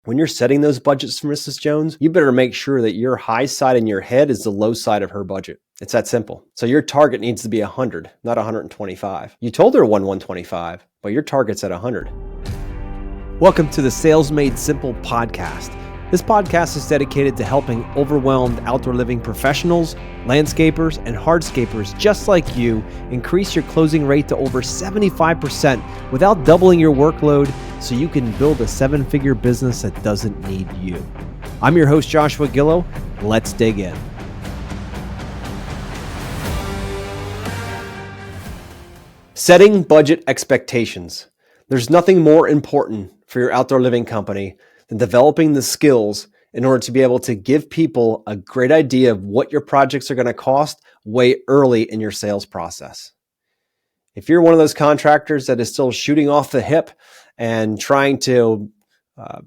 When you're setting those budgets for Mrs. Jones, you better make sure that your high side in your head is the low side of her budget. It's that simple. So your target needs to be 100, not 125. You told her 125, but your target's at 100. Welcome to the Sales Made Simple podcast. This podcast is dedicated to helping overwhelmed outdoor living professionals, landscapers, and hardscapers just like you increase your closing rate to over 75% without doubling your workload so you can build a seven-figure business that doesn't need you. I'm your host, Joshua Gillow. Let's dig in. Setting budget expectations. There's nothing more important for your outdoor living company than developing the skills in order to be able to give people a great idea of what your projects are going to cost way early in your sales process. If you're one of those contractors that is still shooting off the hip and trying to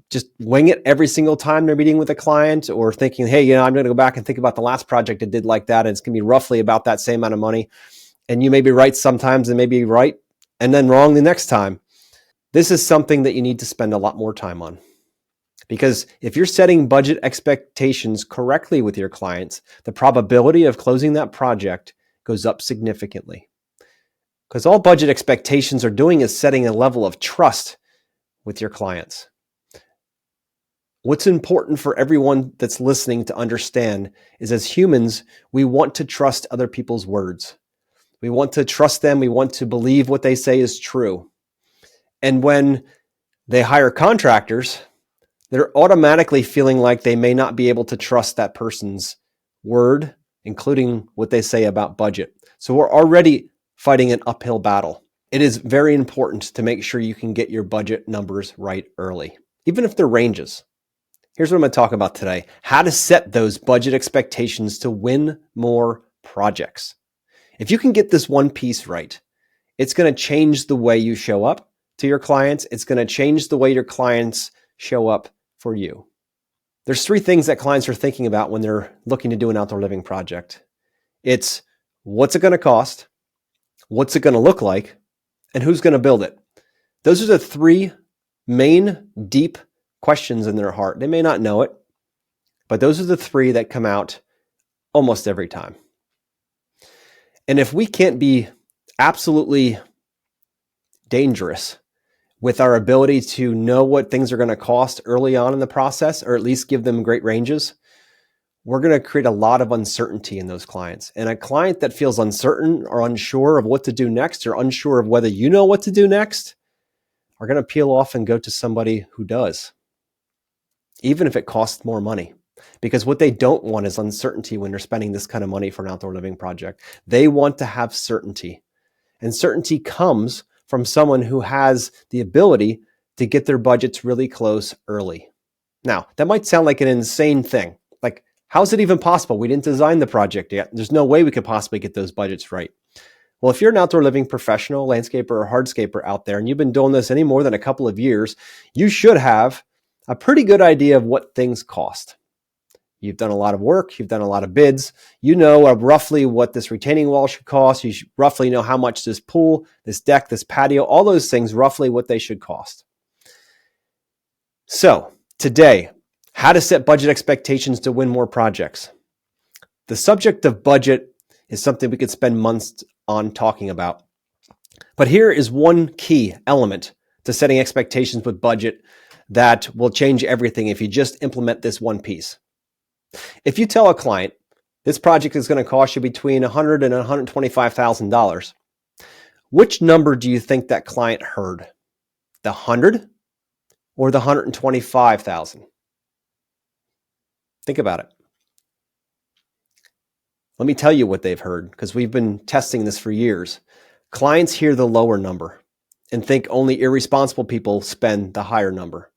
just wing it every single time they're meeting with a client, or thinking, hey, I'm going to go back and think about the last project I did like that, and it's going to be roughly about that same amount of money, and you may be right sometimes and maybe right and then wrong the next time, this is something that you need to spend a lot more time on. Because if you're setting budget expectations correctly with your clients, the probability of closing that project goes up significantly. Because all budget expectations are doing is setting a level of trust with your clients. What's important for everyone that's listening to understand is, as humans, we want to trust other people's words. We want to trust them. We want to believe what they say is true. And when they hire contractors, they're automatically feeling like they may not be able to trust that person's word, including what they say about budget. So we're already fighting an uphill battle. It is very important to make sure you can get your budget numbers right early, even if they're ranges. Here's what I'm going to talk about today: how to set those budget expectations to win more projects. If you can get this one piece right, it's going to change the way you show up to your clients. It's going to change the way your clients show up for you. There's three things that clients are thinking about when they're looking to do an outdoor living project. It's what's it going to cost, what's it going to look like, and who's going to build it. Those are the three main deep questions in their heart. They may not know it, but those are the three that come out almost every time. And if we can't be absolutely dangerous with our ability to know what things are going to cost early on in the process, or at least give them great ranges, we're going to create a lot of uncertainty in those clients. And a client that feels uncertain or unsure of what to do next, or unsure of whether you know what to do next, are going to peel off and go to somebody who does, even if it costs more money. Because what they don't want is uncertainty when they're spending this kind of money for an outdoor living project. They want to have certainty. And certainty comes from someone who has the ability to get their budgets really close early. Now, that might sound like an insane thing. Like, how is it even possible? We didn't design the project yet. There's no way we could possibly get those budgets right. Well, if you're an outdoor living professional, landscaper, or hardscaper out there, and you've been doing this any more than a couple of years, you should have a pretty good idea of what things cost. You've done a lot of work. You've done a lot of bids. You know roughly what this retaining wall should cost. You should roughly know how much this pool, this deck, this patio, all those things, roughly what they should cost. So today, how to set budget expectations to win more projects. The subject of budget is something we could spend months on talking about. But here is one key element to setting expectations with budget that will change everything if you just implement this one piece. If you tell a client this project is going to cost you between $100,000 and $125,000, which number do you think that client heard? The 100 or the 125,000? Think about it. Let me tell you what they've heard, because we've been testing this for years. Clients hear the lower number and think only irresponsible people spend the higher number.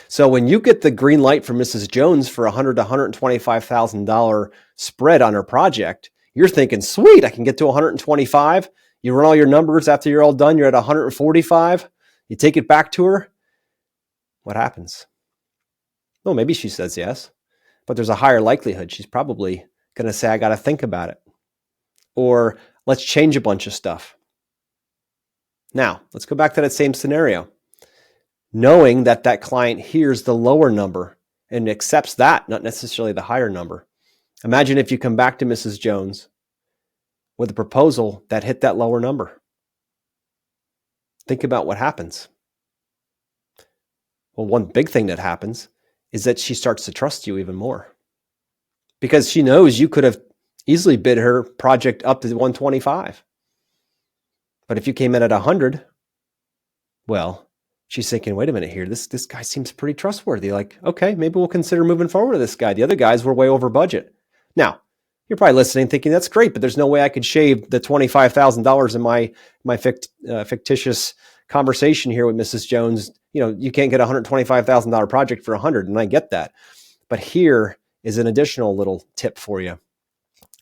So when you get the green light from Mrs. Jones for $100,000 to $125,000 spread on her project, you're thinking, sweet, I can get to 125. You run all your numbers after you're all done, you're at 145. You take it back to her. What happens? Well, maybe she says yes, but there's a higher likelihood she's probably going to say, I got to think about it. Or let's change a bunch of stuff. Now, let's go back to that same scenario. knowing that that client hears the lower number and accepts that, not necessarily the higher number. Imagine if you come back to Mrs. Jones with a proposal that hit that lower number. Think about what happens. Well, one big thing that happens is that she starts to trust you even more because she knows you could have easily bid her project up to 125. But if you came in at 100, well, she's thinking, wait a minute here, this guy seems pretty trustworthy. Like, okay, maybe we'll consider moving forward with this guy. The other guys were way over budget. Now, you're probably listening thinking that's great, but there's no way I could shave the $25,000 in my fictitious conversation here with Mrs. Jones. You know, you can't get a $125,000 project for 100, and I get that. But here is an additional little tip for you.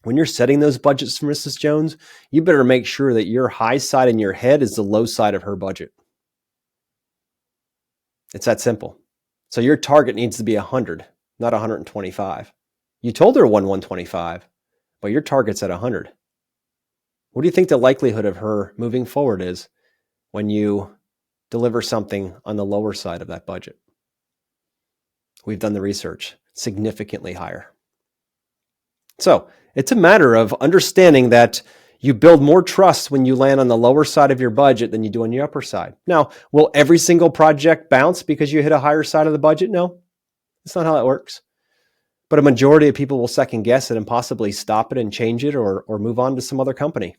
When you're setting those budgets for Mrs. Jones, you better make sure that your high side in your head is the low side of her budget. It's that simple. So your target needs to be 100, not 125. You told her 125, but your target's at 100. What do you think the likelihood of her moving forward is when you deliver something on the lower side of that budget? We've done the research, significantly higher. So it's a matter of understanding that you build more trust when you land on the lower side of your budget than you do on your upper side. Now, will every single project bounce because you hit a higher side of the budget? No, that's not how that works. But a majority of people will second guess it and possibly stop it and change it or move on to some other company.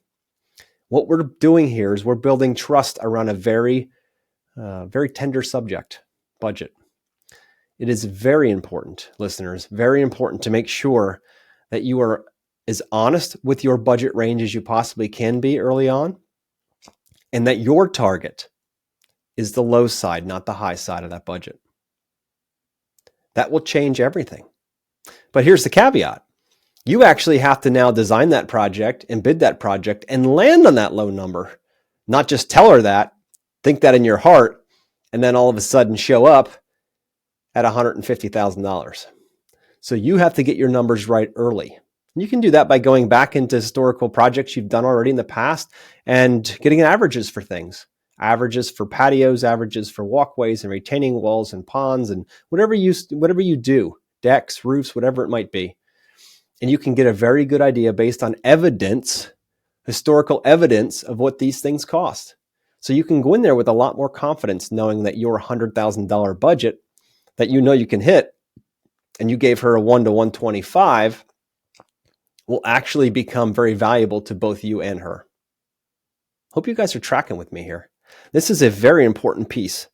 What we're doing here is we're building trust around a very tender subject, budget. It is very important, listeners, very important to make sure that you are as honest with your budget range as you possibly can be early on, and that your target is the low side, not the high side of that budget. That will change everything. But here's the caveat. You actually have to now design that project and bid that project and land on that low number, not just tell her that, think that in your heart, and then all of a sudden show up at $150,000. So you have to get your numbers right early. You can do that by going back into historical projects you've done already in the past and getting averages for things. Averages for patios, averages for walkways and retaining walls and ponds and whatever you do, decks, roofs, whatever it might be. And you can get a very good idea based on evidence, historical evidence of what these things cost. So you can go in there with a lot more confidence knowing that your $100,000 budget that you know you can hit and you gave her a 1 to 125 will actually become very valuable to both you and her. Hope you guys are tracking with me here. This is a very important piece.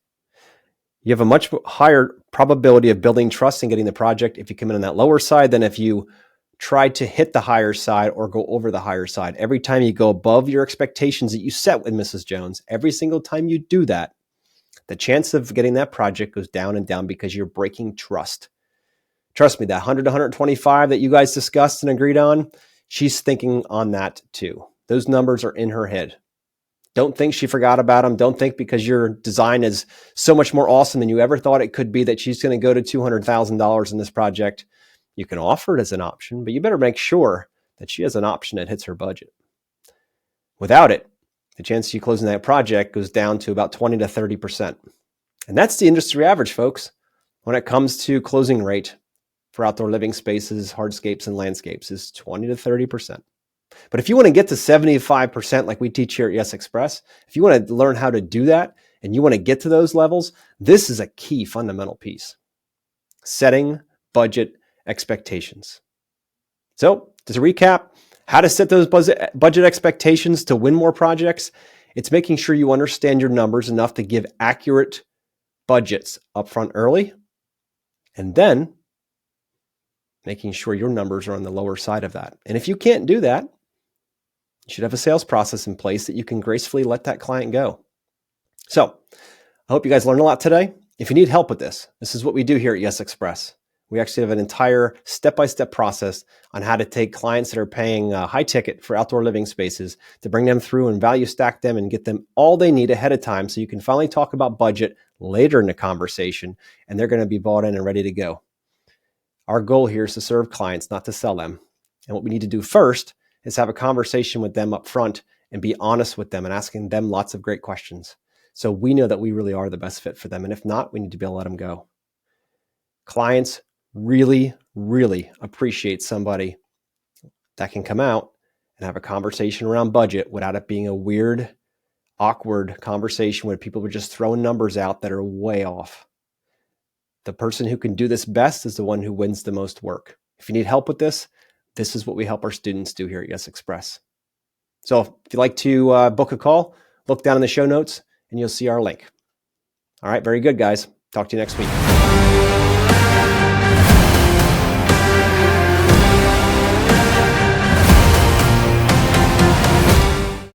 You have a much higher probability of building trust and getting the project if you come in on that lower side than if you try to hit the higher side or go over the higher side. Every time you go above your expectations that you set with Mrs. Jones, every single time you do that, the chance of getting that project goes down and down because you're breaking trust. Trust me, that 100 to 125 that you guys discussed and agreed on, she's thinking on that too. Those numbers are in her head. Don't think she forgot about them. Don't think because your design is so much more awesome than you ever thought it could be that she's going to go to $200,000 in this project. You can offer it as an option, but you better make sure that she has an option that hits her budget. Without it, the chance of you closing that project goes down to about 20 to 30%. And that's the industry average, folks, when it comes to closing rate for outdoor living spaces, hardscapes, and landscapes is 20 to 30%. But if you want to get to 75% like we teach here at Yes Express, if you want to learn how to do that and you want to get to those levels, this is a key fundamental piece. Setting budget expectations. So to recap, how to set those budget expectations to win more projects, it's making sure you understand your numbers enough to give accurate budgets upfront early, and then making sure your numbers are on the lower side of that. And if you can't do that, you should have a sales process in place that you can gracefully let that client go. So I hope you guys learned a lot today. If you need help with this is what we do here at Yes Express. We actually have an entire step-by-step process on how to take clients that are paying high ticket for outdoor living spaces to bring them through and value stack them and get them all they need ahead of time so you can finally talk about budget later in the conversation and they're going to be bought in and ready to go. Our goal here is to serve clients, not to sell them. And what we need to do first is have a conversation with them up front and be honest with them and asking them lots of great questions. So we know that we really are the best fit for them. And if not, we need to be able to let them go. Clients really, really appreciate somebody that can come out and have a conversation around budget without it being a weird, awkward conversation where people are just throwing numbers out that are way off. The person who can do this best is the one who wins the most work. If you need help with this, this is what we help our students do here at Yes Express. So if you'd like to book a call, look down in the show notes and you'll see our link. All right, very good, guys. Talk to you next week.